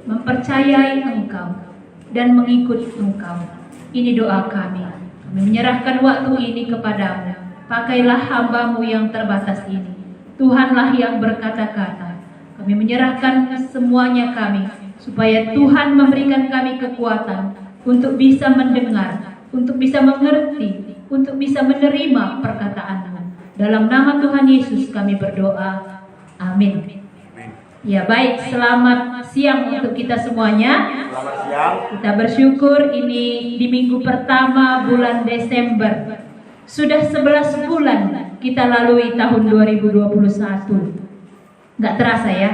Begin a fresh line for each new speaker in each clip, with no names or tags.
mempercayai Engkau, dan mengikut Engkau. Ini doa kami. Kami menyerahkan waktu ini kepadamu. Pakailah hamba-Mu yang terbatas ini. Tuhanlah yang berkata-kata. Kami menyerahkan semuanya kami, supaya Tuhan memberikan kami kekuatan untuk bisa mendengar, untuk bisa mengerti, untuk bisa menerima perkataan-Mu. Dalam nama Tuhan Yesus kami berdoa. Amin. Ya baik, selamat siang untuk kita semuanya.
Selamat siang.
Kita bersyukur ini di minggu pertama bulan Desember. Sudah 11 bulan kita lalui tahun 2021. Nggak terasa ya?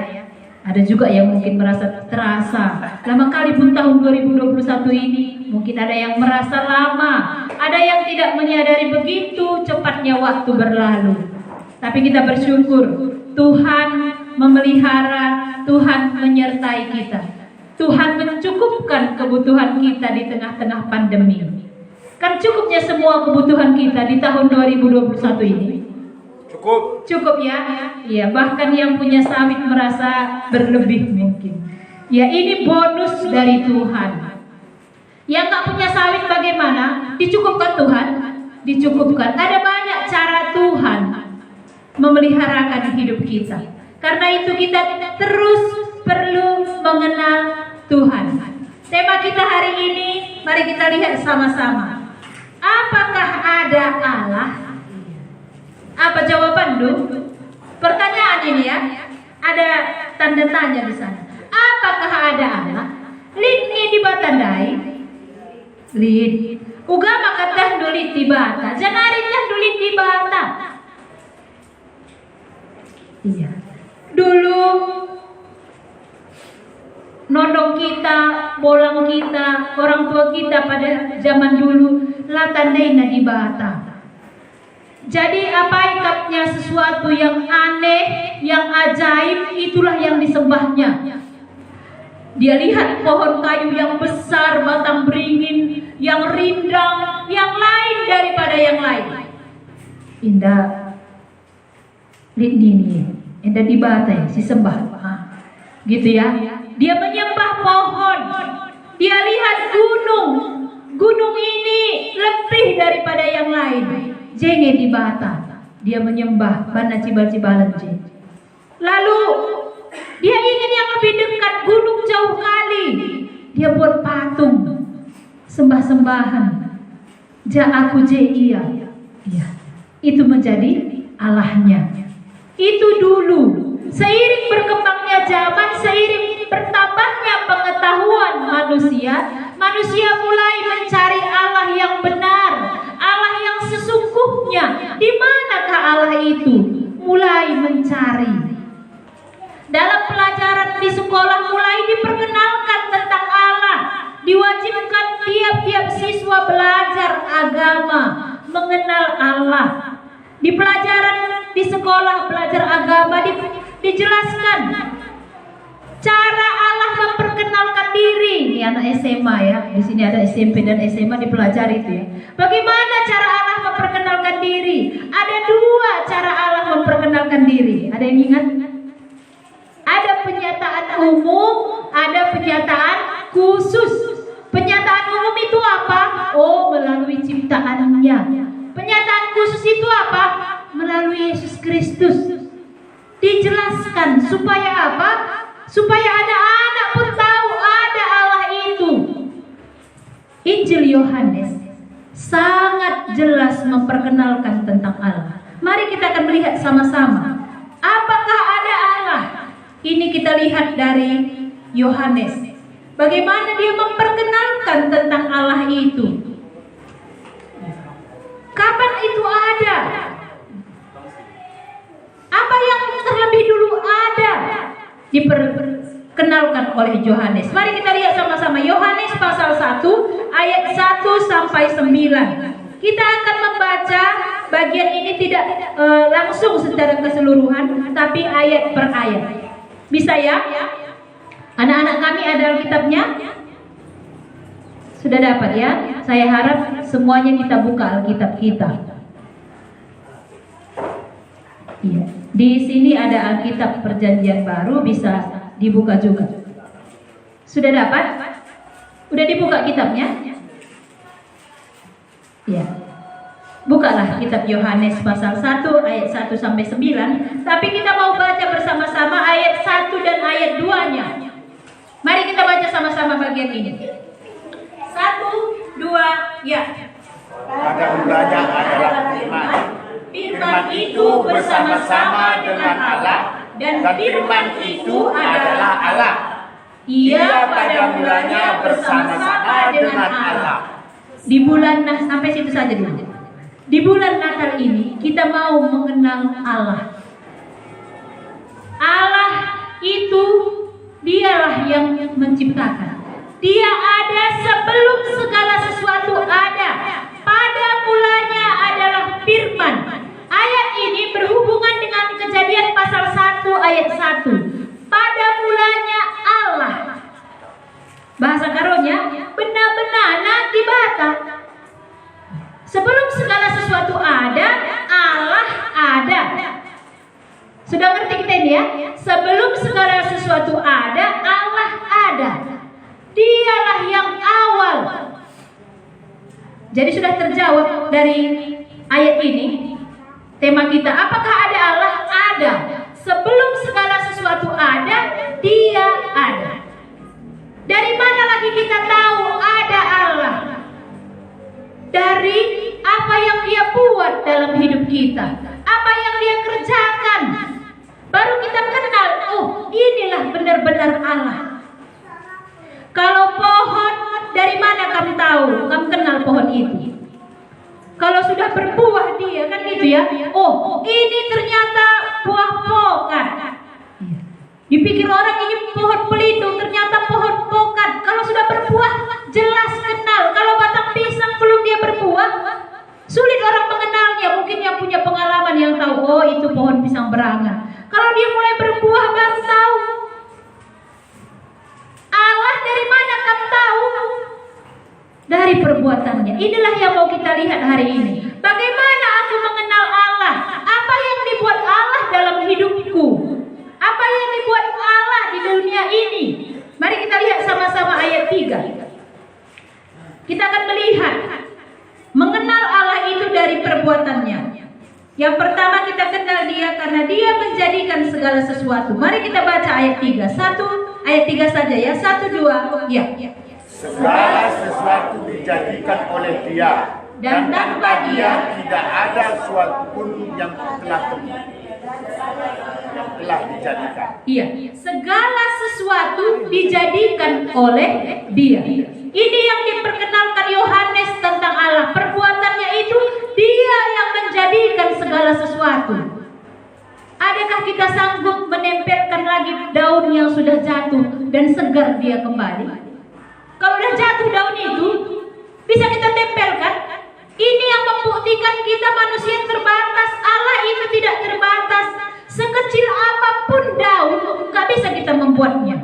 Ada juga yang mungkin merasa terasa. Lama kali pun tahun 2021 ini. Mungkin ada yang merasa lama. Ada yang tidak menyadari begitu cepatnya waktu berlalu. Tapi kita bersyukur Tuhan memelihara, Tuhan menyertai kita. Tuhan mencukupkan kebutuhan kita di tengah-tengah pandemi. Kan cukupnya semua kebutuhan kita di tahun 2021 ini. Cukup ya? Ya, bahkan yang punya sawit merasa berlebih mungkin. Ya, ini bonus dari Tuhan. Yang tak punya sawit bagaimana? Dicukupkan Tuhan? Dicukupkan. Ada banyak cara Tuhan memeliharakan hidup kita. Karena itu kita terus perlu mengenal Tuhan. Tema kita hari ini, mari kita lihat sama-sama. Apakah ada Allah? Apa jawaban lu? Pertanyaan ini ya. Ada tanda tanya di sana. Apakah ada Allah? Lid ni di batandai. Lid. Ugama kata dulit di bata. Janarinya dulit di bata. Iya. Dulu nodong kita, bolang kita, orang tua kita pada zaman dulu latandaina di bata. Jadi apa ikatnya sesuatu yang aneh, yang ajaib, itulah yang disembahnya. Dia lihat pohon kayu yang besar, batang beringin, yang rindang, yang lain daripada yang lain. Indah lindini, indah dibata si sembah, gitu ya. Dia menyembah pohon. Dia lihat gunung. Gunung ini lebih daripada yang lain. Jenge di bata. Dia menyembah bana cibal-cibalan je. Lalu dia ingin yang lebih dekat, gunung jauh kali. Dia buat patung, sembah-sembahan. Ja aku je iya. Iya. Itu menjadi Allahnya. Itu dulu. Seiring berkembangnya zaman, seiring bertambahnya pengetahuan manusia, manusia mulai mencari Allah yang benar, Allah yang sesungguhnya. Di manakah Allah itu? Mulai mencari. Dalam pelajaran di sekolah mulai diperkenalkan tentang Allah. Diwajibkan tiap-tiap siswa belajar agama, mengenal Allah. Di pelajaran di sekolah belajar agama dijelaskan cara Allah memperkenalkan diri. Ini anak SMA ya. Di sini ada SMP dan SMA dipelajari itu ya. Bagaimana cara Allah memperkenalkan diri? Ada dua cara Allah memperkenalkan diri. Ada yang ingat? Ada penyataan umum, ada penyataan khusus. Penyataan umum itu apa? Oh, melalui ciptaannya. Penyataan khusus itu apa? Melalui Yesus Kristus. Dijelaskan supaya apa? Supaya anak-anak pun tahu ada Allah itu. Injil Yohanes sangat jelas memperkenalkan tentang Allah. Mari kita akan melihat sama-sama. Apakah ada Allah? Ini kita lihat dari Yohanes. Bagaimana dia memperkenalkan tentang Allah itu. Kapan itu ada? Apa yang terlebih dulu ada? Diperkenalkan oleh Yohanes. Mari kita lihat sama-sama. Yohanes pasal 1 ayat 1 sampai 9. Kita akan membaca bagian ini tidak langsung secara keseluruhan, tapi ayat per ayat. Bisa ya? Anak-anak kami ada Alkitabnya? Sudah dapat ya? Saya harap semuanya kita buka Alkitab kita. Iya. Di sini ada Alkitab Perjanjian Baru, bisa dibuka juga. Sudah dapat? Udah dibuka kitabnya? Ya. Bukalah kitab Yohanes pasal 1 ayat 1 sampai 9. Tapi kita mau baca bersama-sama ayat 1 dan ayat 2-nya. Mari kita baca sama-sama bagian ini. 1, 2, ya.
Pada mulanya adalah firman. Firman itu bersama-sama dengan Allah, dan firman itu adalah Allah.
Ia
pada mulanya bersama-sama dengan Allah.
Di bulan sampai situ saja dulu. Di bulan Natal ini kita mau mengenal Allah. Allah itu dialah yang menciptakan. Dia ada sebelum segala sesuatu ada. Pada mulanya adalah firman. Ayat ini berhubungan dengan Kejadian pasal 1 ayat 1. Pada mulanya Allah. Bahasa karonya benar-benar nanti bata. Sebelum segala sesuatu ada, Allah ada. Sudah ngerti kita ini ya? Sebelum segala sesuatu ada, Allah ada. Dialah yang awal. Jadi sudah terjawab dari ayat ini. Tema kita, apakah ada Allah? Ada. Sebelum segala sesuatu ada, Dia ada. Dari mana lagi kita tahu ada Allah? Dari apa yang Dia buat dalam hidup kita, apa yang Dia kerjakan. Baru kita kenal, oh inilah benar-benar Allah. Kalau pohon, dari mana kamu tahu? Kamu kenal pohon itu. Kalau sudah berbuah dia, kan gitu ya. Oh, ini ternyata buah pokat. Dipikir orang ini pohon pelindung, ternyata pohon pokat. Kalau sudah berbuah, jelas kenal. Kalau batang pisang belum dia berbuah, sulit orang mengenalnya. Mungkin yang punya pengalaman yang tahu, oh itu pohon pisang berangan. Kalau dia mulai berbuah baru tahu. Allah dari mana kamu tahu? Dari perbuatannya. Inilah yang mau kita lihat hari ini. Bagaimana aku mengenal Allah? Apa yang dibuat Allah dalam hidupku? Apa yang dibuat Allah di dunia ini? Mari kita lihat sama-sama ayat 3. Kita akan melihat mengenal Allah itu dari perbuatannya. Yang pertama kita kenal Dia karena Dia menjadikan segala sesuatu. Mari kita baca ayat 3. Ayat 3 saja ya. 1, 2, ya.
Segala sesuatu dijadikan oleh Dia, dan tanpa Dia tidak ada suatu pun yang telah dijadikan.
Iya, segala sesuatu dijadikan oleh Dia. Ini yang diperkenalkan Yohanes tentang Allah. Perbuatannya itu Dia yang menjadikan segala sesuatu. Adakah kita sanggup menempelkan lagi daun yang sudah jatuh dan segar dia kembali? Kalau sudah jatuh daun itu, bisa kita tempelkan. Ini yang membuktikan kita manusia terbatas. Allah itu tidak terbatas. Sekecil apapun daun, nggak bisa kita membuatnya,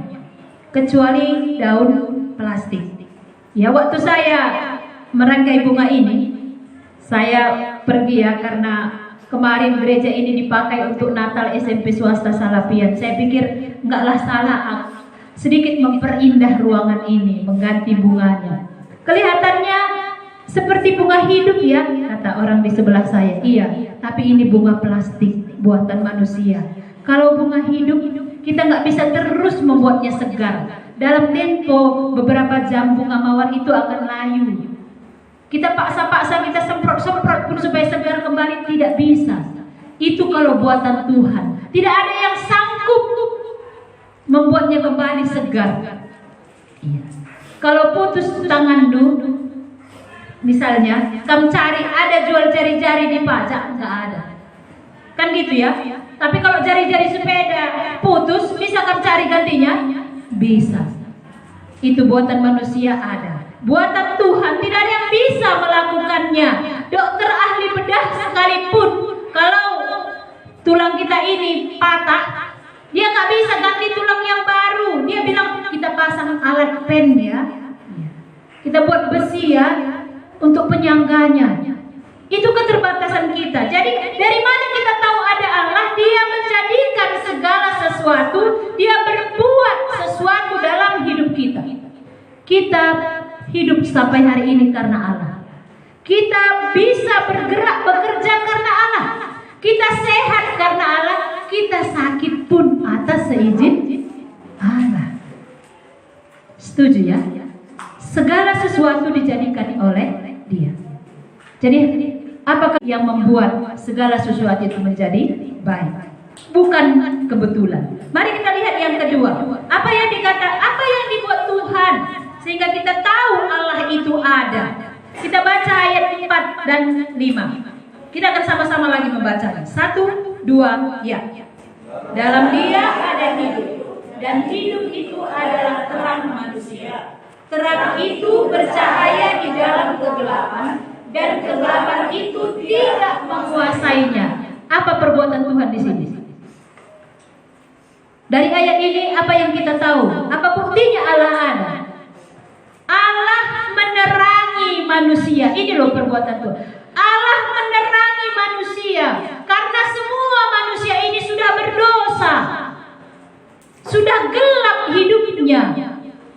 kecuali daun plastik. Ya, waktu saya merangkai bunga ini, saya pergi ya karena kemarin gereja ini dipakai untuk Natal SMP swasta Salapian. Saya pikir enggaklah salah sedikit memperindah ruangan ini, mengganti bunganya. Kelihatannya seperti bunga hidup ya, kata orang di sebelah saya. Iya, tapi ini bunga plastik buatan manusia. Kalau bunga hidup, kita nggak bisa terus membuatnya segar. Dalam tempo beberapa jam bunga mawar itu akan layu. Kita paksa-paksa, kita semprot-semprot pun supaya segar kembali, tidak bisa. Itu kalau buatan Tuhan. Tidak ada yang sanggup membuatnya kembali segar. Iya. Kalau putus tanganmu, misalnya, kamu cari ada jual jari-jari di pajak, nggak ada. Kan gitu ya. Tapi kalau jari-jari sepeda putus, bisa kamu cari gantinya? Bisa. Itu buatan manusia ada. Buatan Tuhan tidak ada yang bisa melakukannya. Dokter ahli bedah sekalipun, kalau tulang kita ini patah, dia nggak bisa ganti tulang yang baru. Dia bilang kita pasang alat pen ya, kita buat besi ya untuk penyangganya. Itu keterbatasan kita. Jadi dari mana kita tahu ada Allah? Dia menjadikan segala sesuatu, Dia berbuat sesuatu dalam hidup kita. Kita hidup sampai hari ini karena Allah. Kita bisa bergerak bekerja karena Allah. Kita sehat karena Allah. Kita sakit pun atas seizin Allah. Setuju ya? Segala sesuatu dijadikan oleh Dia. Jadi apakah yang membuat segala sesuatu itu menjadi baik? Bukan kebetulan. Mari kita lihat yang kedua. Apa yang dibuat Tuhan sehingga kita tahu Allah itu ada. Kita baca ayat 4 dan 5. Kita akan sama-sama lagi membacanya. 1, 2, ya. Dalam Dia ada hidup, dan hidup itu adalah terang manusia. Terang itu bercahaya di dalam kegelapan, dan kegelapan itu tidak menguasainya. Apa perbuatan Tuhan di sini? Dari ayat ini apa yang kita tahu? Apa buktinya Allah ada? Allah menerangi manusia. Ini loh perbuatan Tuhan. Allah menerangi manusia karena semua manusia ini sudah berdosa, sudah gelap hidupnya.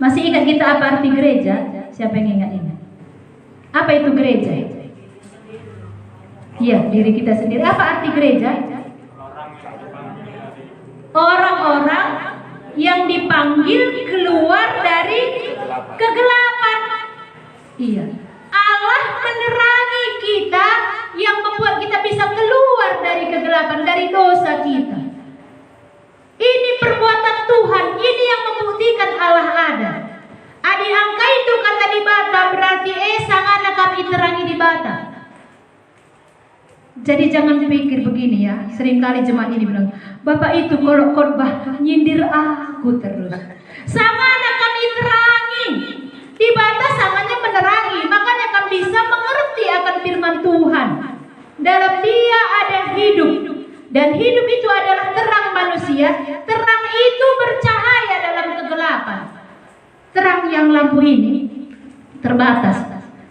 Masih ingat kita apa arti gereja? Siapa yang ingat? Apa itu gereja? Iya, diri kita sendiri. Apa arti gereja? Orang-orang yang dipanggil keluar dari kegelapan. Iya. Allah menerangi kita yang membuat kita bisa keluar dari kegelapan, dari dosa kita. Ini perbuatan Tuhan, ini yang membuktikan Allah ada. Adi angka itu kata di bata berarti sangana kami terangi di bata. Jadi jangan pikir begini ya. Seringkali jemaat ini bilang, Bapak itu kalau khotbah nyindir aku terus. Sangana kami terangi. Di batas sangatnya menerangi, makanya kami bisa mengerti akan firman Tuhan. Dalam Dia ada hidup, dan hidup itu adalah terang manusia. Terang itu bercahaya dalam kegelapan. Terang yang lampu ini terbatas.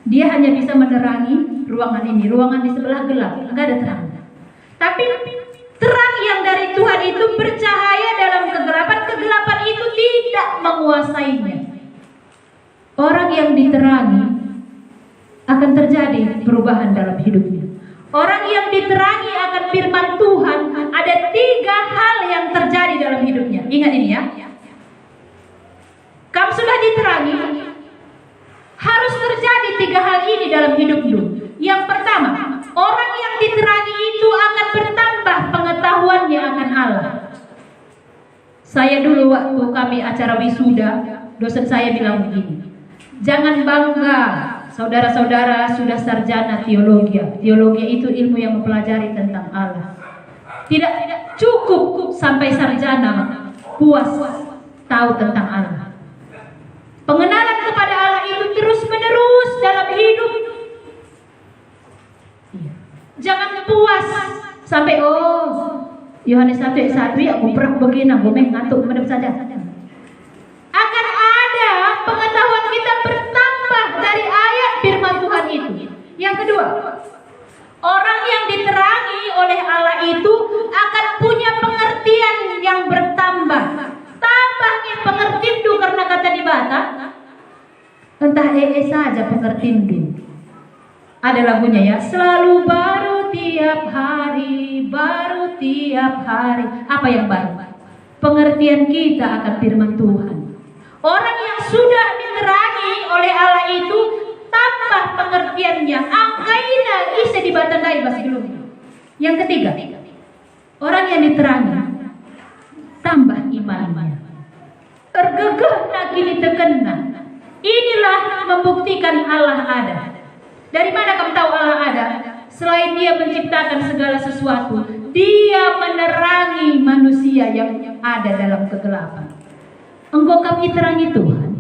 Dia hanya bisa menerangi ruangan ini. Ruangan di sebelah gelap, enggak ada terang. Tapi terang yang dari Tuhan itu bercahaya dalam kegelapan. Kegelapan itu tidak menguasainya. Orang yang diterangi akan terjadi perubahan dalam hidupnya. Orang yang diterangi akan firman Tuhan, ada 3 hal yang terjadi dalam hidupnya. Ingat ini ya. Kamu sudah diterangi, harus terjadi 3 hal ini dalam hidupmu. Yang pertama, orang yang diterangi itu akan bertambah pengetahuannya akan Allah. Saya dulu waktu kami acara wisuda, dosen saya bilang begini. Jangan bangga, saudara-saudara sudah sarjana teologi. Teologi itu ilmu yang mempelajari tentang Allah. Tidak cukup sampai sarjana puas tahu tentang Allah. Pengenalan kepada Allah itu terus-menerus dalam hidup. Jangan puas sampai Yohanes 1:1 aku berak begini, aku ngantuk medep saja. Akan ada pengetahuan kita bertambah dari ayat firman Tuhan itu. Yang kedua, orang yang diterangi oleh Allah itu akan punya pengertian yang bertambah. Tambahnya pengertian itu karena kata di bata. Entah saja pengertian itu. Ada lagunya ya, selalu baru tiap hari, baru tiap hari. Apa yang baru? Pengertian kita akan firman Tuhan. Orang yang sudah diterangi oleh Allah itu tambah pengertiannya. Angkaina isi dibatandai bahasa dulu. Yang ketiga, orang yang diterangi tambah imannya. Tergegeh kini terkena. Inilah membuktikan Allah ada. Dari mana kamu tahu Allah ada? Selain Dia menciptakan segala sesuatu, Dia menerangi manusia yang ada dalam kegelapan. Engkau kami terangi Tuhan.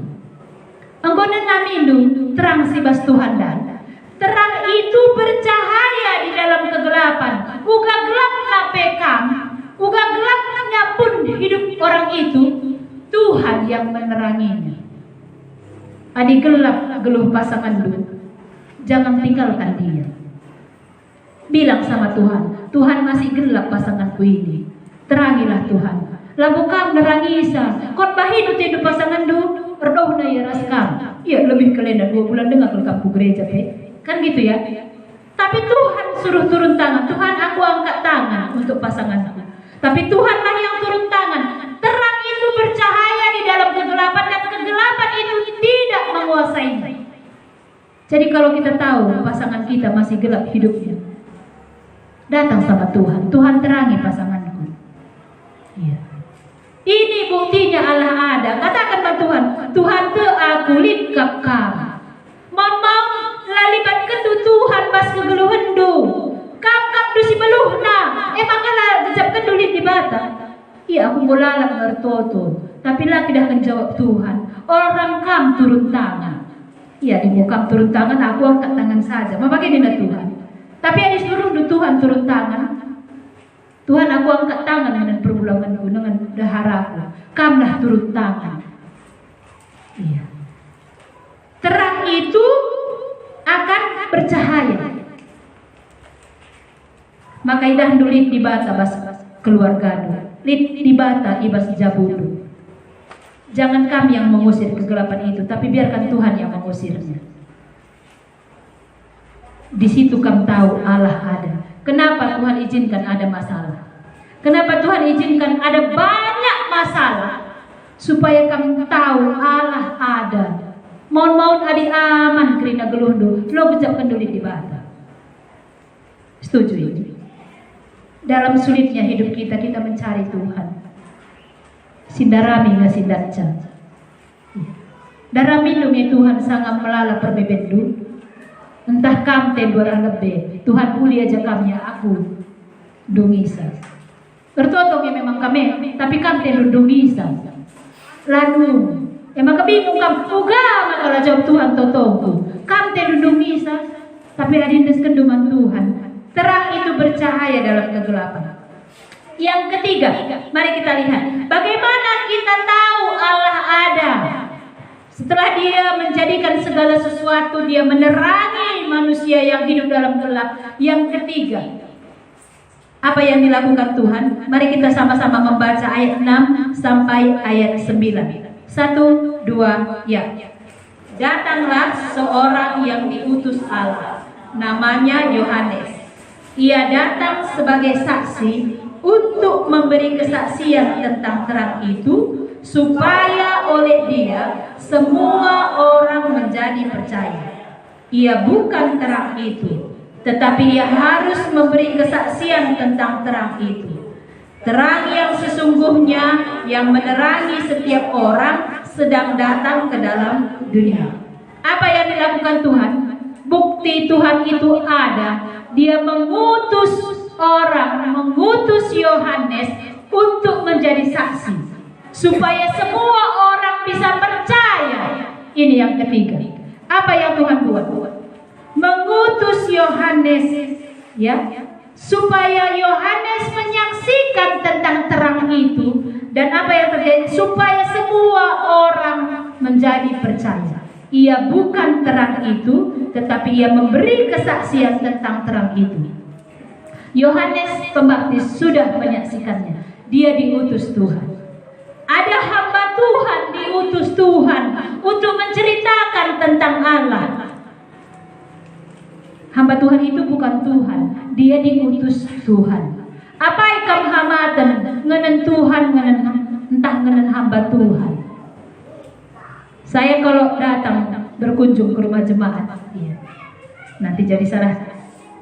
Engkau nengamindu terang sibas Tuhan dan terang itu bercahaya di dalam kegelapan. Uga gelapnya pekam, uga gelapnya pun hidup orang itu, Tuhan yang meneranginya. Adik gelap geluh pasangan dulu. Jangan tinggalkan dia. Bilang sama Tuhan, Tuhan masih gelap pasanganku ini. Terangilah Tuhan. Labu kam nerangi isa. Khotbah hidup pasangan du. erdoh na ya raskam. Ya lebih kelena 2 bulan dengar ke kampung gereja kan gitu ya. Tapi Tuhan suruh turun tangan. Tuhan, aku angkat tangan untuk pasanganku. Tapi Tuhanlah yang turun tangan. Terang itu bercahaya di dalam kegelapan dan kegelapan itu tidak menguasainya. Jadi kalau kita tahu pasangan kita masih gelap hidupnya, datang sama Tuhan. Tuhan terangi pasanganku. Iya. Ini buktinya Allah ada. Katakanlah Tuhan, Tuhan te aku litkap kam. Mau lalibat kendu Tuhan bas kegeluh hendu. Kap dusi beluhna. Makalah dejap kendu lit di bata. Iya aku bolalak ngertoto. Tapi laki dah menjawab Tuhan. Orang kam turun tangan. Iya di muka turun tangan, aku angkat tangan saja. Mapake dina Tuhan. Tapi ada suruh Tuhan turun tangan. Tuhan, aku angkat tangan dengan perbulanganku, dengan daharaku. Kamlah turun tangan. Iya. Terang itu akan bercahaya. Maka idah dulit di bata bas keluarga lit di bata ibas jabudu. Jangan kami yang mengusir kegelapan itu, tapi biarkan Tuhan yang mengusirnya. Di situ kamu tahu Allah ada. Kenapa Tuhan izinkan ada masalah? Kenapa Tuhan izinkan ada banyak masalah? Supaya kamu tahu Allah ada. Mohon adi aman kerina gelundu. Lo ucapkan dulit di bata. Setuju ini? Dalam sulitnya hidup kita mencari Tuhan. Sindarami nga sindaca. Darami lumi Tuhan sangat melala perbebendu. Entah kamte dua lebih. Tuhan uli aja kami aku dungisa. Bertotong ya memang kami, tapi kamte dungisa. Lalu, maka bingung kam. Uga kalau jawab Tuhan totongku. Kamte dungisa, tapi adindes kenduman Tuhan. Terang itu bercahaya dalam kegelapan. Yang ketiga, mari kita lihat bagaimana kita tahu Allah ada. Setelah Dia menjadikan segala sesuatu, Dia menerangi manusia yang hidup dalam gelap. Yang ketiga, apa yang dilakukan Tuhan? Mari kita sama-sama membaca ayat 6 sampai ayat 9. 1, 2, ya. Datanglah seorang yang diutus Allah, namanya Yohanes. Ia datang sebagai saksi untuk memberi kesaksian tentang terang itu, supaya oleh Dia semua orang menjadi percaya. Ia bukan terang itu, tetapi Ia harus memberi kesaksian tentang terang itu. Terang yang sesungguhnya yang menerangi setiap orang sedang datang ke dalam dunia. Apa yang dilakukan Tuhan? Bukti Tuhan itu ada. Dia mengutus orang, mengutus Yohanes untuk menjadi saksi, supaya semua orang bisa percaya. Ini yang ketiga. Apa yang Tuhan buat? Mengutus Yohanes, ya, supaya Yohanes menyaksikan tentang terang itu. Dan apa yang terjadi? Supaya semua orang menjadi percaya. Ia bukan terang itu, tetapi ia memberi kesaksian tentang terang itu. Yohanes Pembaptis sudah menyaksikannya. Dia diutus Tuhan. Ada hamba Tuhan diutus Tuhan untuk menceritakan tentang Allah. Hamba Tuhan itu bukan Tuhan, dia diutus Tuhan. Apa ikam hamatan ngenen Tuhan, entah ngenen hamba Tuhan. Saya kalau datang berkunjung ke rumah jemaat, iya. Nanti jadi salah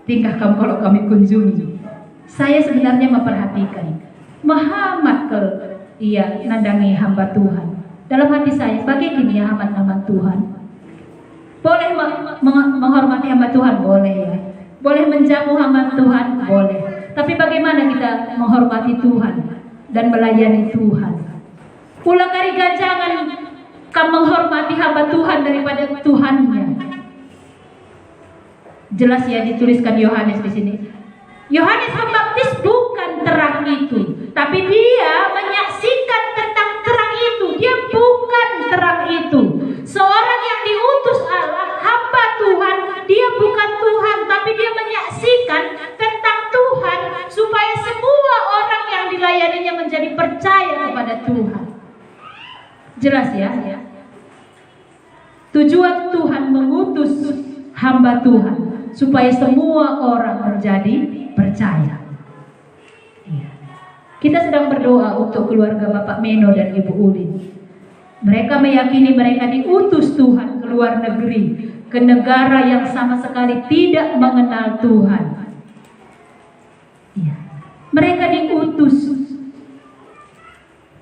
tingkah kamu kalau kami kunjungi. Saya sebenarnya memperhatikan Muhammad kalau ia nandangi hamba Tuhan. Dalam hati saya, bagaimana ya hamba Tuhan? Boleh menghormati hamba Tuhan, boleh ya. Boleh menjamu hamba Tuhan, boleh. Tapi bagaimana kita menghormati Tuhan dan melayani Tuhan? Ulang kali jangan kamu menghormati hamba Tuhan daripada Tuhannya. Jelas ya dituliskan Yohanes di sini. Yohanes Pembaptis bukan terang itu, tapi dia menyaksikan tentang terang itu. Dia bukan terang itu. Seorang yang diutus Allah, hamba Tuhan, dia bukan Tuhan, tapi dia menyaksikan tentang Tuhan supaya semua orang yang dilayaninya menjadi percaya kepada Tuhan. Jelas ya? Tujuan Tuhan mengutus hamba Tuhan supaya semua orang menjadi percaya. Kita sedang berdoa untuk keluarga Bapak Meno dan Ibu Ulin. Mereka meyakini mereka diutus Tuhan ke luar negeri, ke negara yang sama sekali tidak mengenal Tuhan. Mereka diutus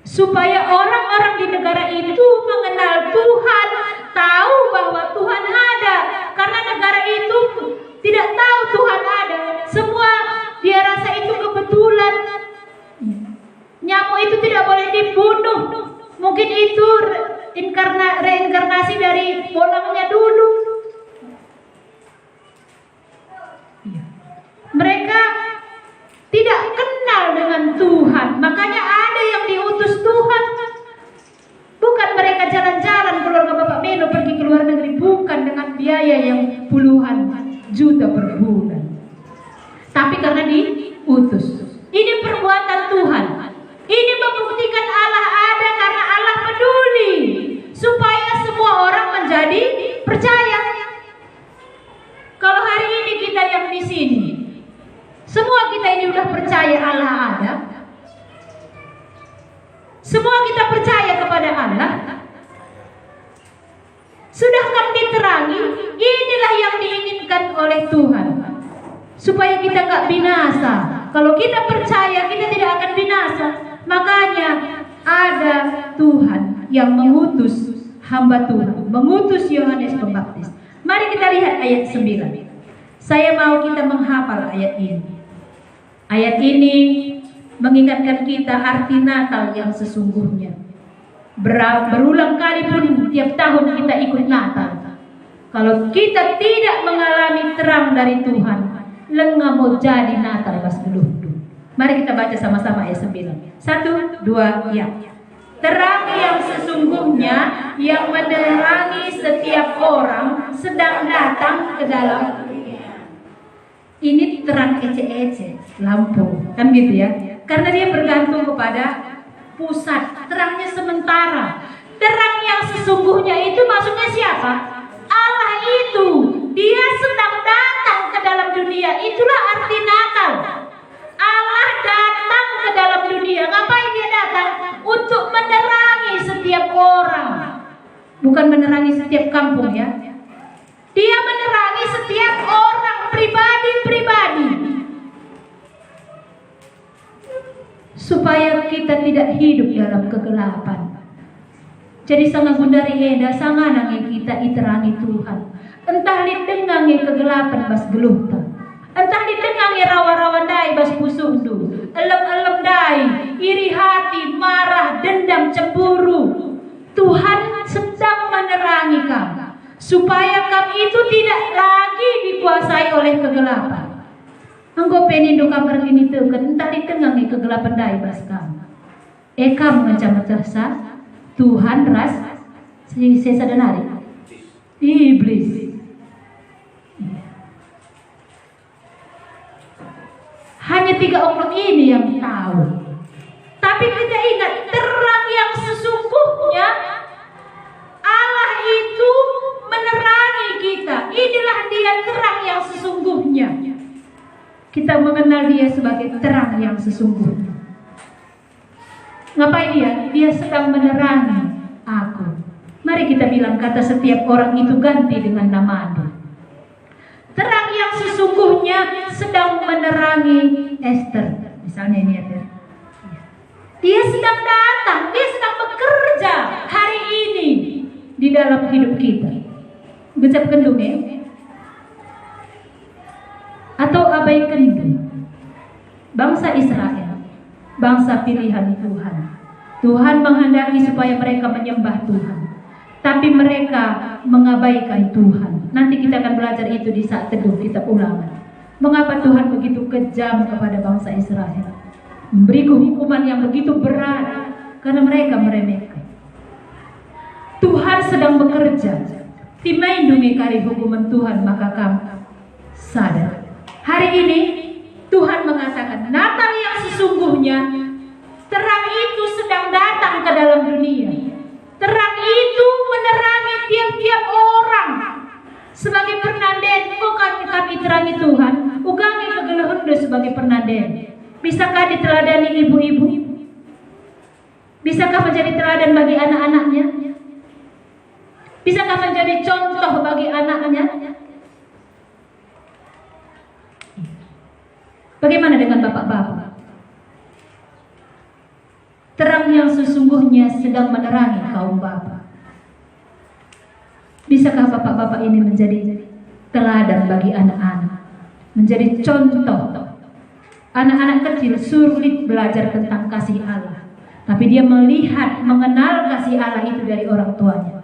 supaya orang-orang di negara itu mengenal Tuhan, tahu bahwa Tuhan ada. Karena negara itu tidak tahu Tuhan ada. Semua dia rasa itu kebetulan. Nyamuk itu tidak boleh dibunuh. Mungkin itu reinkarnasi dari bolongnya dulu. Mereka tidak kenal dengan Tuhan. Makanya ada yang diutus Tuhan. Bukan mereka jalan-jalan keluarga Bapak Meno pergi ke luar negeri. Bukan dengan biaya yang puluhan juta per bulan. Tapi karena diutus. Ini perbuatan Tuhan. Ini membuktikan Allah ada karena Allah peduli. Supaya semua orang menjadi percaya. Kalau hari ini kita yang di sini, semua kita ini udah percaya Allah ada. Semua kita percaya kepada Allah. Sudah kan diterangi, inilah yang diinginkan oleh Tuhan. Supaya kita gak binasa. Kalau kita percaya, kita tidak akan binasa. Makanya ada Tuhan yang mengutus hamba Tuhan, mengutus Yohanes Pembaptis. Mari kita lihat ayat 9. Saya mau kita menghafal ayat ini. Ayat ini mengingatkan kita arti Natal yang sesungguhnya. Berulang kali pun tiap tahun kita ikut Natal. Kalau kita tidak mengalami terang dari Tuhan, lengah mau jadi Natal pas dulu. Mari kita baca sama-sama ayat 9. 1, 2, ya. Terang yang sesungguhnya yang menerangi setiap orang sedang datang ke dalam. Ini terang ece-ece, lampu, kan gitu ya. Karena dia bergantung kepada pusat. Terangnya sementara. Terang yang sesungguhnya itu maksudnya siapa? Allah itu. Dia sedang datang ke dalam dunia. Itulah arti Natal. Allah datang ke dalam dunia. Ngapain dia datang? Untuk menerangi setiap orang. Bukan menerangi setiap kampung ya. Dia menerangi setiap orang, pribadi-pribadi. Supaya kita tidak hidup dalam kegelapan. Jadi sangat gundari eda sanganangi kita iterangi Tuhan. Entah didengangi kegelapan bas geluhta. Entah didengangi rawa-rawa dai bas pusundu. Elem-elem dai, iri hati, marah, dendam, cemburu. Tuhan sedang menerangi kamu. Supaya kamu itu tidak lagi dikuasai oleh kegelapan. Engkau penindo kamar ini teukeun entah ditengangi kegelapan dai bas kamu. Kamu mencamacasa Tuhan ras sesa denari iblis. Hanya 3 oknum ini yang tahu. Tapi kita ingat terang yang sesungguhnya Allah itu menerangi kita. Inilah dia terang yang sesungguhnya. Kita mengenal dia sebagai terang yang sesungguhnya. Ngapain dia? Dia sedang menerangi aku. Mari kita bilang kata setiap orang itu ganti dengan namanya. Terang yang sesungguhnya sedang menerangi Esther. Misalnya ini Esther. Dia sedang datang, dia sedang bekerja hari ini di dalam hidup kita. Gecap kendung ya? Atau abaikan bangsa Israel, bangsa pilihan Tuhan. Tuhan menghendaki supaya mereka menyembah Tuhan, tapi mereka mengabaikan Tuhan. Nanti kita akan belajar itu di saat teduh kitab Ulangan. Mengapa Tuhan begitu kejam kepada bangsa Israel, memberi hukuman yang begitu berat karena mereka meremehkan. Tuhan sedang bekerja. Timaindungi kari hukuman Tuhan maka kamu sadar. Hari ini Tuhan mengatakan Natal yang sesungguhnya terang itu sedang datang ke dalam dunia. Terang itu menerangi tiap-tiap orang. sebagai penaden? Bisakah diteladani ibu-ibu? Bisakah menjadi teladan bagi anak-anaknya? Bisakah menjadi contoh bagi anaknya? Bagaimana dengan bapak-bapak? Terang yang sesungguhnya sedang menerangi kaum bapak. Bisakah bapak-bapak ini menjadi teladan bagi anak-anak? Menjadi contoh. Anak-anak kecil sulit belajar tentang kasih Allah, tapi dia melihat, mengenal kasih Allah itu dari orang tuanya.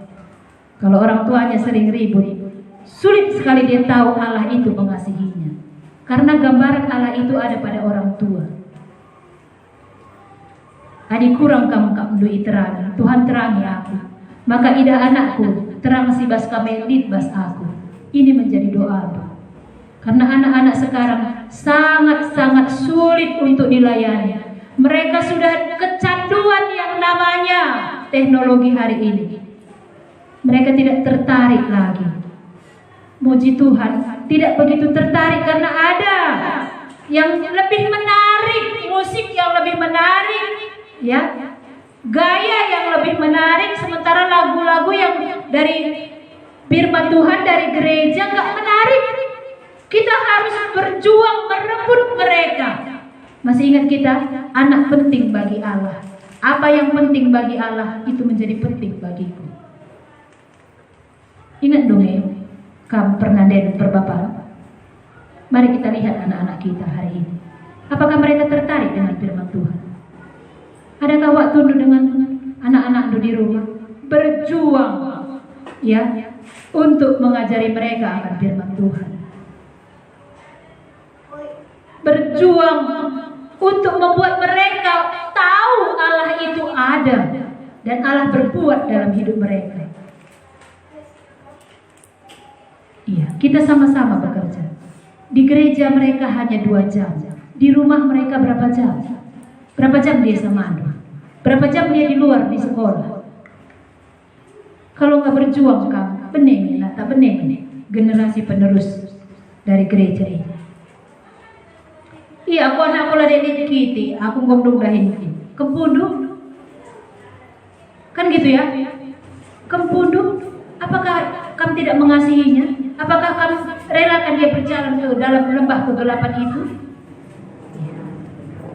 Kalau orang tuanya sering ribut, sulit sekali dia tahu Allah itu mengasihinya. Karena gambaran Allah itu ada pada orang tua. Adi kurang kamu dui terangi, Tuhan terangi aku. Maka ida anakku, terang si bas kamelit bas aku. Ini menjadi doa. Karena anak-anak sekarang sangat-sangat sulit untuk dilayani. Mereka sudah kecanduan yang namanya teknologi hari ini. Mereka tidak tertarik lagi. Muji Tuhan, tidak begitu tertarik karena ada yang lebih menarik, musik yang lebih menarik, ya, gaya yang lebih menarik, sementara lagu-lagu yang dari firman Tuhan dari gereja nggak menarik. Kita harus berjuang merebut mereka. Masih ingat kita, anak penting bagi Allah. Apa yang penting bagi Allah itu menjadi penting bagiku. Ingat dong ya, kamu pernah dan berbapak. Mari kita lihat anak-anak kita hari ini. Apakah mereka tertarik dengan firman Tuhan? Adakah waktu dengan anak-anak di rumah berjuang, ya, untuk mengajari mereka akan firman Tuhan? Berjuang untuk membuat mereka tahu Allah itu ada dan Allah berbuat dalam hidup mereka. Iya, kita sama-sama bekerja. Di gereja mereka hanya 2 jam. Di rumah mereka berapa jam? Berapa jam dia sama Anda? Berapa jam dia di luar di sekolah? Kalau nggak berjuang kamu, bening, tak bening generasi penerus dari gereja ini. Iya, aku anak pola dedik kiti, aku ngomong dahin kempundu, kan gitu ya? Kempundu, apakah kamu tidak mengasihinya? Apakah kamu relakan dia berjalan ke dalam lembah kegelapan itu?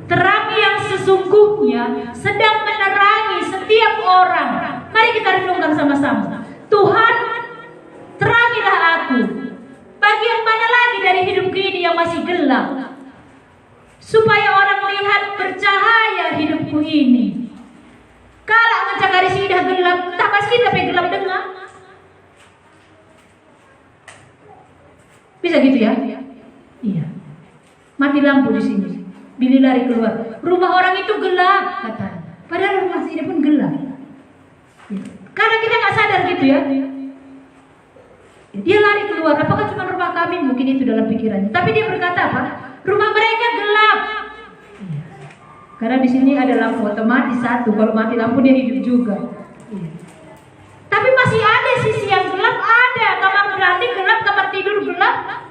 Terang yang sesungguhnya sedang menerangi setiap orang. Mari kita renungkan sama-sama. Tuhan, terangilah aku. Bagian mana lagi dari hidupku ini yang masih gelap? Supaya orang melihat bercahaya hidupku ini. Kalau mencakari sidah gelap, tak pasti tapi gelap dengar. Bisa gitu ya? Iya. Mati lampu di sini. Billy lari keluar. Rumah orang itu gelap, katanya. Padahal rumah sini pun gelap. Ya. Karena kita nggak sadar gitu ya. Dia lari keluar. Apakah cuma rumah kami? Mungkin itu dalam pikirannya. Tapi dia berkata apa? Rumah mereka gelap. Ya. Karena di sini ada lampu otomatis satu. Kalau mati lampu dia hidup juga. Ya. Tapi masih ada sisi yang gelap, ada. Kamar mandi gelap, kamar tidur gelap.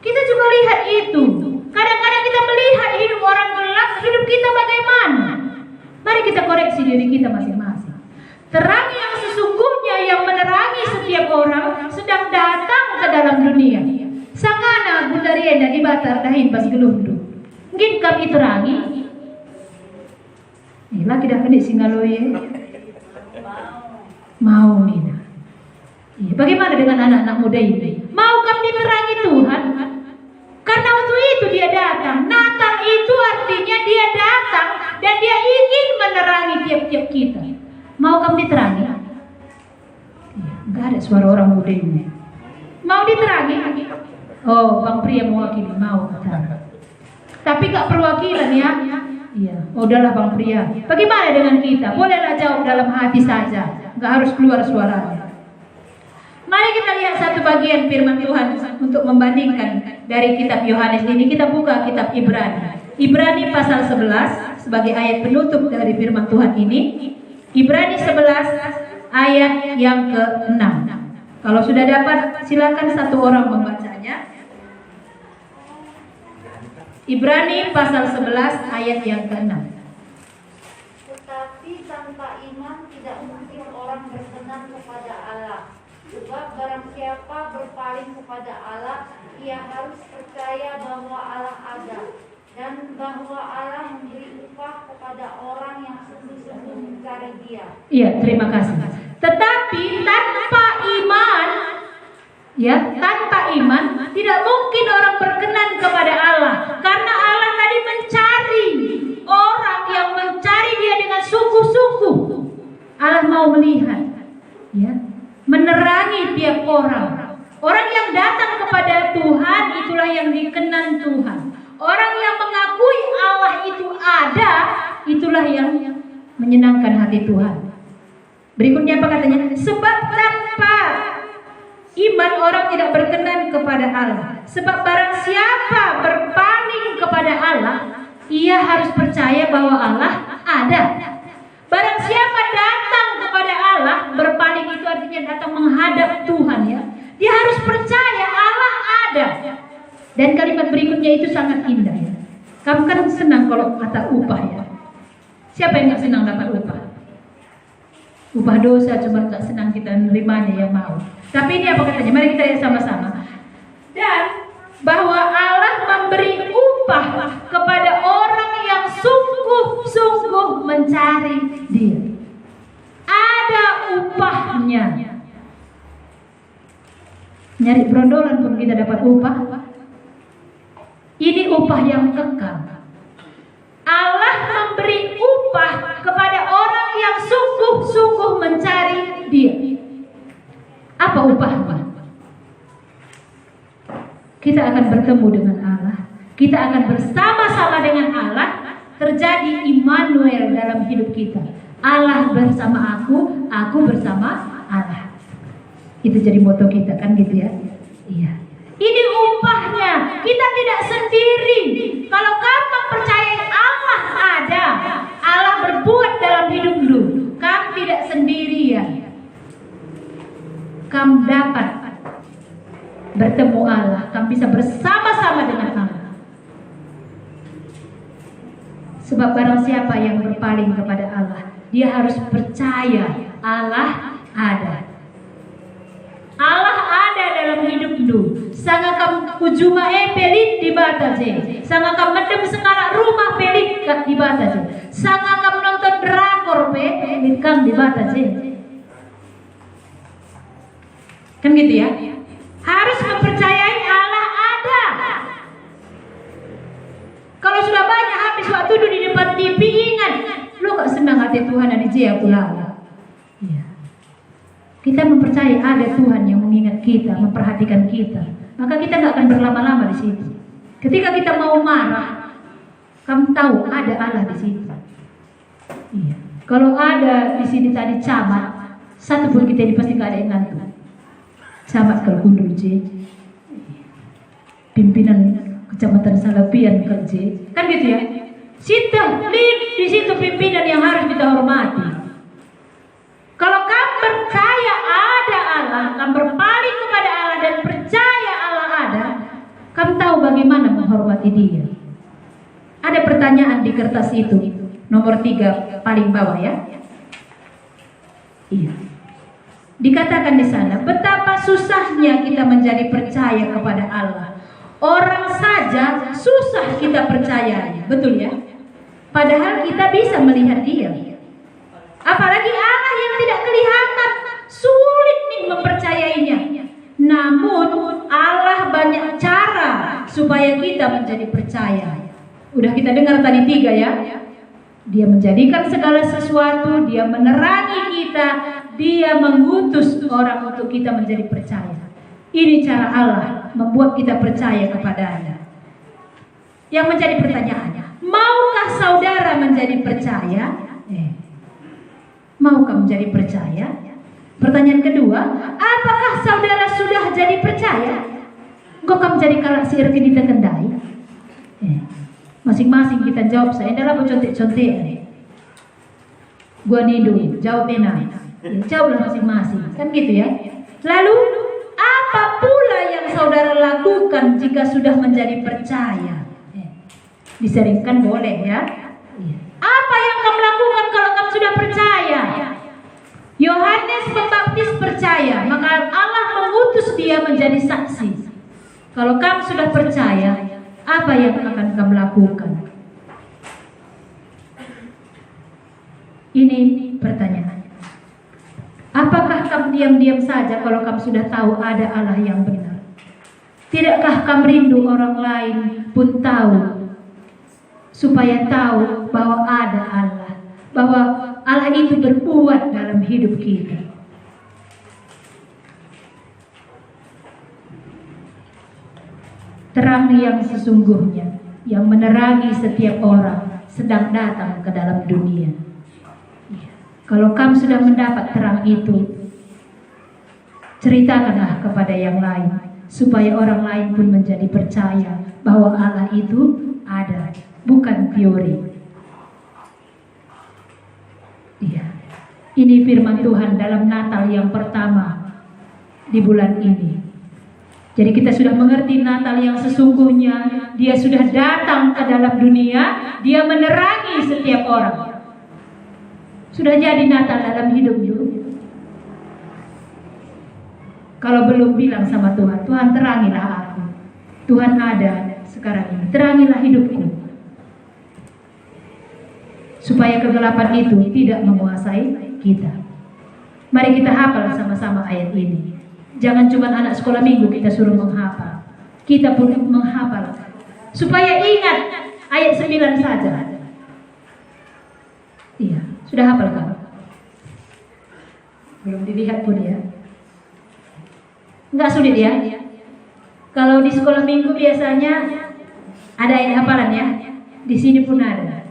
Kita juga lihat itu. Kadang-kadang kita melihat hidup orang gelap, hidup kita bagaimana? Mari kita koreksi diri kita masing-masing. Terang yang sesungguhnya yang menerangi setiap orang sedang datang ke dalam dunia. Sangana bundarienda di batar dahin pas gelundu. Mungkin kami terangi. Inilah kita kena singaloye. Mau Nina. Bagaimana dengan anak-anak muda ini? Mau kami terangi Tuhan? Karena waktu itu dia datang. Natal itu artinya dia datang dan dia ingin menerangi tiap-tiap kita. Mau kami diterangi? Enggak ada suara orang muda ini. Mau diterangi? Oh, Bang Pria mewakili, mau. Tapi gak perwakilan ya. Iya, udahlah Bang Pria. Bagaimana dengan kita? Bolehlah jawab dalam hati saja. Gak harus keluar suaranya. Mari kita lihat satu bagian firman Tuhan untuk membandingkan dari kitab Yohanes ini. Kita buka kitab Ibrani. Ibrani pasal 11 sebagai ayat penutup dari firman Tuhan ini. Ibrani 11 ayat yang ke-6. Kalau sudah dapat silakan satu orang membacanya. Ibrani pasal 11 ayat yang ke-6.
Tetapi tanpa iman tidak mungkin orang berkenan kepada Allah. Sebab barang siapa berpaling kepada Allah, ia harus percaya bahwa Allah ada, dan bahwa Allah memberi upah kepada orang yang sungguh-sungguh mencari Dia.
Iya, terima kasih. Tetapi tanpa iman, ya, tanpa iman tidak mungkin orang berkenan kepada Allah, karena Allah tadi mencari orang yang mencari Dia dengan sungguh-sungguh. Allah mau melihat, ya, menerangi tiap orang. Orang yang datang kepada Tuhan itulah yang dikenan Tuhan. Orang yang mengakui Allah itu ada, itulah yang menyenangkan hati Tuhan. Berikutnya apa katanya? Sebab tanpa iman orang tidak berkenan kepada Allah. Sebab barang siapa berpaling kepada Allah, ia harus percaya bahwa Allah ada. Barang siapa datang kepada Allah, berpaling itu artinya datang menghadap Tuhan, ya. Dia harus percaya Allah ada. Dan kalimat berikutnya itu sangat indah, ya. Kamu kan senang kalau kata upah, ya. Siapa yang gak senang dapat upah? Upah dosa, cuma gak senang kita menerimanya, yang mau. Tapi ini apa katanya? Mari kita lihat sama-sama. Dan bahwa Allah memberi upah kepada orang yang sungguh-sungguh mencari Dia. Ada upahnya. Nyari brondolan pun kita dapat upah. Ini upah yang kekal. Allah memberi upah kepada orang yang sungguh-sungguh mencari Dia. Apa upahnya? Kita akan bertemu dengan Allah. Kita akan bersama-sama dengan Allah. Terjadi Immanuel dalam hidup kita. Allah bersama aku bersama Allah. Itu jadi moto kita, kan gitu ya? Iya. Ini upahnya. Kita tidak sendiri. Kalau kamu percaya Allah ada, Allah berbuat dalam hidupmu, kamu tidak sendirian. Kamu dapat bertemu Allah, kamu bisa bersama-sama dengan Allah. Sebab barang siapa yang berpaling kepada Allah, dia harus percaya Allah ada. Allah ada dalam hidupmu. Sanga kam ujuma pelit di bataje. Sanga kam mendem sengala rumah pelit di bataje. Sanga kam nonton drakor pelit kam di bataje. Kan gitu ya? Harus mempercayai Allah ada. Kalau sudah banyak habis waktu duduk di depan TV, ingat, lu gak senang hati Tuhan ada dia pula. Iya. Kita mempercayai ada Tuhan yang mengingat kita, memperhatikan kita, maka kita gak akan berlama-lama di situ. Ketika kita mau marah, kamu tahu ada Allah di situ. Iya. Kalau ada di sini tadi camat, satu pun kita ini pasti gak ada yang ngantuk. Camat kalau kundur J, pimpinan kecamatan Salapian kan J, kan gitu ya. Situ di situ pimpinan yang harus kita hormati. Kalau kamu percaya ada Allah, kamu berpaling kepada Allah dan percaya Allah ada, kamu tahu bagaimana menghormati Dia. Ada pertanyaan di kertas itu, nomor 3 paling bawah ya. Iya. Dikatakan di sana, betapa susahnya kita menjadi percaya kepada Allah. Orang saja susah kita percaya, betul ya? Padahal kita bisa melihat Dia. Apalagi Allah yang tidak kelihatan, sulit nih mempercayainya. Namun Allah banyak cara supaya kita menjadi percaya. Udah kita dengar tadi 3 ya. Dia menjadikan segala sesuatu, Dia menerangi kita, Dia mengutus orang untuk kita menjadi percaya. Ini cara Allah membuat kita percaya kepada-Nya. Yang menjadi pertanyaannya, maukah saudara menjadi percaya? Maukah menjadi percaya? Pertanyaan kedua, apakah saudara sudah jadi percaya? Kok kamu jadi kalak si erti ditekendai? Masing-masing kita jawab, saya adalah contek-contek. Gua nidu, jawab enak. Jawablah masing-masing, kan gitu ya. Lalu apa pula yang saudara lakukan jika sudah menjadi percaya? Diseringkan boleh ya. Apa yang kamu lakukan kalau kamu sudah percaya? Yohanes Pembaptis percaya, maka Allah mengutus dia menjadi saksi. Kalau kamu sudah percaya, apa yang akan kamu lakukan? Ini pertanyaan. Apakah kamu diam-diam saja kalau kamu sudah tahu ada Allah yang benar? Tidakkah kamu rindu orang lain pun tahu, supaya tahu bahwa ada Allah, bahwa Allah itu berbuat dalam hidup kita? Terang yang sesungguhnya, yang menerangi setiap orang, sedang datang ke dalam dunia. Kalau kamu sudah mendapat terang itu, ceritakanlah kepada yang lain, supaya orang lain pun menjadi percaya bahwa Allah itu ada, bukan teori. Iya. Ini firman Tuhan dalam Natal yang pertama di bulan ini. Jadi kita sudah mengerti Natal yang sesungguhnya. Dia sudah datang ke dalam dunia, dia menerangi setiap orang. Sudah jadi Natal dalam hidup you. Kalau belum bilang sama Tuhan, Tuhan terangilah aku. Tuhan ada sekarang ini, terangilah hidupku, supaya kegelapan itu tidak menguasai kita. Mari kita hafal sama-sama ayat ini. Jangan cuma anak sekolah minggu kita suruh menghafal, kita pun menghafal, supaya ingat ayat 9 saja. Iya, sudah hafal kan? Belum dilihat pun ya. Enggak sulit ya. Kalau di sekolah minggu biasanya ada ayat hafalan ya. Di sini pun ada.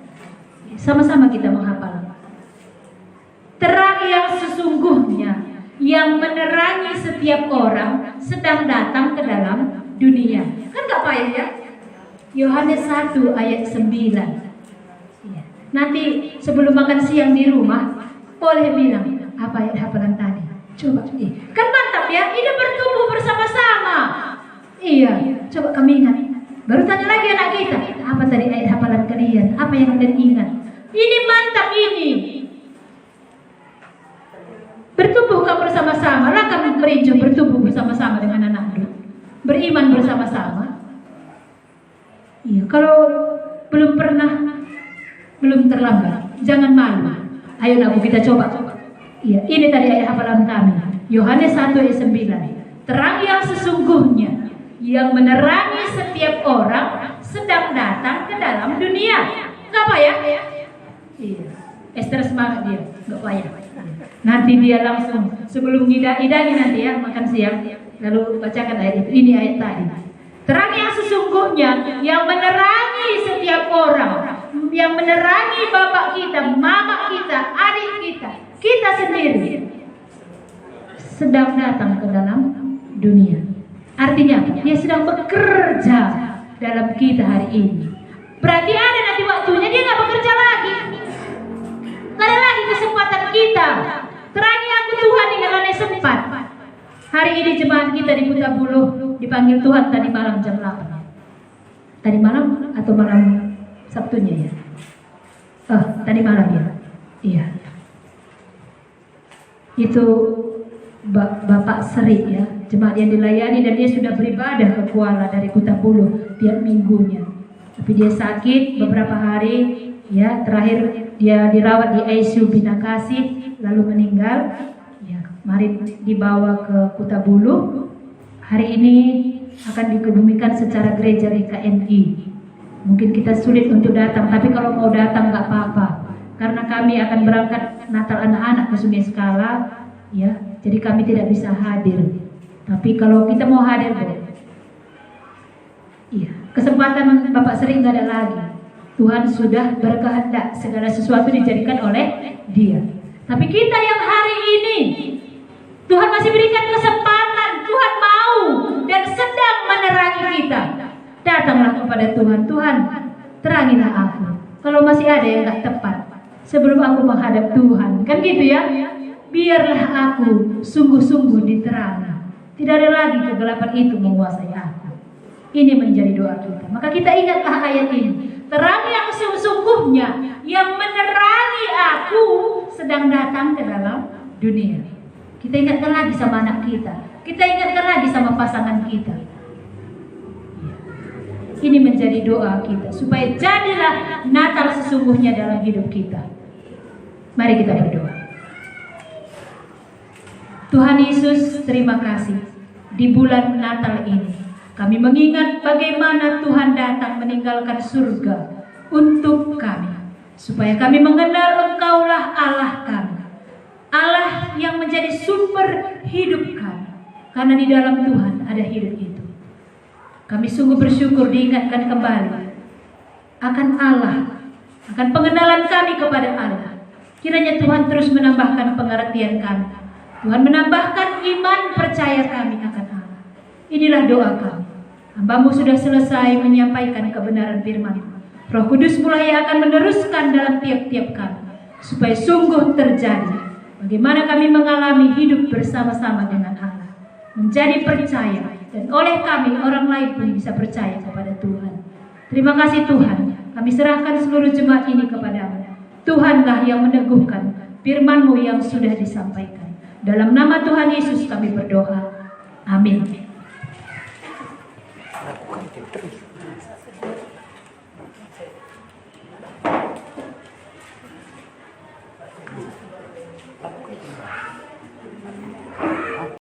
Sama-sama kita menghafal. Terang yang sesungguhnya, yang menerangi setiap orang, sedang datang ke dalam dunia. Kan gak payah ya. Yohanes 1 ayat 9. Nanti sebelum makan siang di rumah, boleh bilang apa ayat hafalan tadi. Coba. Kan mantap ya, ini bertumbuh bersama-sama. Iya, coba kami ingat. Baru tanya lagi anak kita, apa tadi ayat hafalan kalian? Apa yang kalian ingat? Ini mantap ini. Bertumbuh kamu bersama-sama, lah kamu merinjau bertumbuh bersama-sama dengan anak-anak, beriman bersama-sama. Iya, kalau belum pernah, belum terlambat, jangan malu. Ayo aku kita coba. Iya, ini tadi ayat hafalan kami. Yohanes 1 ayat 9. Terang yang sesungguhnya, yang menerangi setiap orang, sedang datang ke dalam dunia. Gak payah? Iya. Esther semangat dia, gak payah. Nanti dia langsung sebelum ngidang-idangi nanti ya makan siang, lalu bacakan ayat itu. Ini ayat tadi. Terang yang sesungguhnya, yang menerangi setiap orang, yang menerangi bapak kita, mama kita, adik kita sendiri, sedang datang ke dalam dunia. Artinya dia sedang bekerja dalam kita hari ini. Berarti ada nanti waktunya dia nggak bekerja lagi. Gak ada lagi kesempatan kita. Terangi aku Tuhan di Yohanes 4. Hari ini jemaat kita di Kuta Buluh dipanggil Tuhan tadi malam jam 8. Tadi malam atau malam Sabtunya ya? Tadi malam ya? Iya. Itu Bapak Seri ya, jemaat yang dilayani, dan dia sudah beribadah ke Kuala dari Kuta Buluh tiap minggunya. Tapi dia sakit beberapa hari ya, terakhir dia dirawat di ICU Bina Kasih lalu meninggal. Ya, mari dibawa ke Kuta Buluh. Hari ini akan dikebumikan secara gereja GKMI. Mungkin kita sulit untuk datang, tapi kalau mau datang nggak apa-apa, karena kami akan berangkat Natal anak-anak ke Sungai Skala ya. Jadi kami tidak bisa hadir. Tapi kalau kita mau hadir boleh. Iya, kesempatan Bapak Sering nggak ada lagi. Tuhan sudah berkehendak segala sesuatu dijadikan oleh Dia. Tapi kita yang hari ini Tuhan masih berikan kesempatan, Tuhan mau dan sedang menerangi kita. Datanglah kepada Tuhan. Tuhan, terangilah aku. Kalau masih ada yang nggak tepat sebelum aku menghadap Tuhan, kan gitu ya? Biarlah aku sungguh-sungguh diterang. Tidak ada lagi kegelapan itu menguasai aku. Ini menjadi doa kita. Maka kita ingatlah ayat ini. Terang yang sesungguhnya yang menerangi aku sedang datang ke dalam dunia. Kita ingatkan lagi sama anak kita. Kita ingatkan lagi sama pasangan kita. Ini menjadi doa kita supaya jadilah Natal sesungguhnya dalam hidup kita. Mari kita berdoa. Tuhan Yesus, terima kasih. Di bulan Natal ini kami mengingat bagaimana Tuhan datang meninggalkan surga untuk kami, supaya kami mengenal Engkaulah Allah kami, Allah yang menjadi sumber hidup kami, karena di dalam Tuhan ada hidup itu. Kami sungguh bersyukur diingatkan kembali akan Allah, akan pengenalan kami kepada Allah. Kiranya Tuhan terus menambahkan pengertian kami, Tuhan menambahkan iman percaya kami akan Allah. Inilah doa kami. Hamba-Mu sudah selesai menyampaikan kebenaran firman. Roh Kudus mulai akan meneruskan dalam tiap-tiap kami, supaya sungguh terjadi bagaimana kami mengalami hidup bersama-sama dengan Allah, menjadi percaya, dan oleh kami orang lain pun bisa percaya kepada Tuhan. Terima kasih Tuhan. Kami serahkan seluruh jemaat ini kepada-Mu. Tuhanlah yang meneguhkan firman-Mu yang sudah disampaikan. Dalam nama Tuhan Yesus kami berdoa. Amin.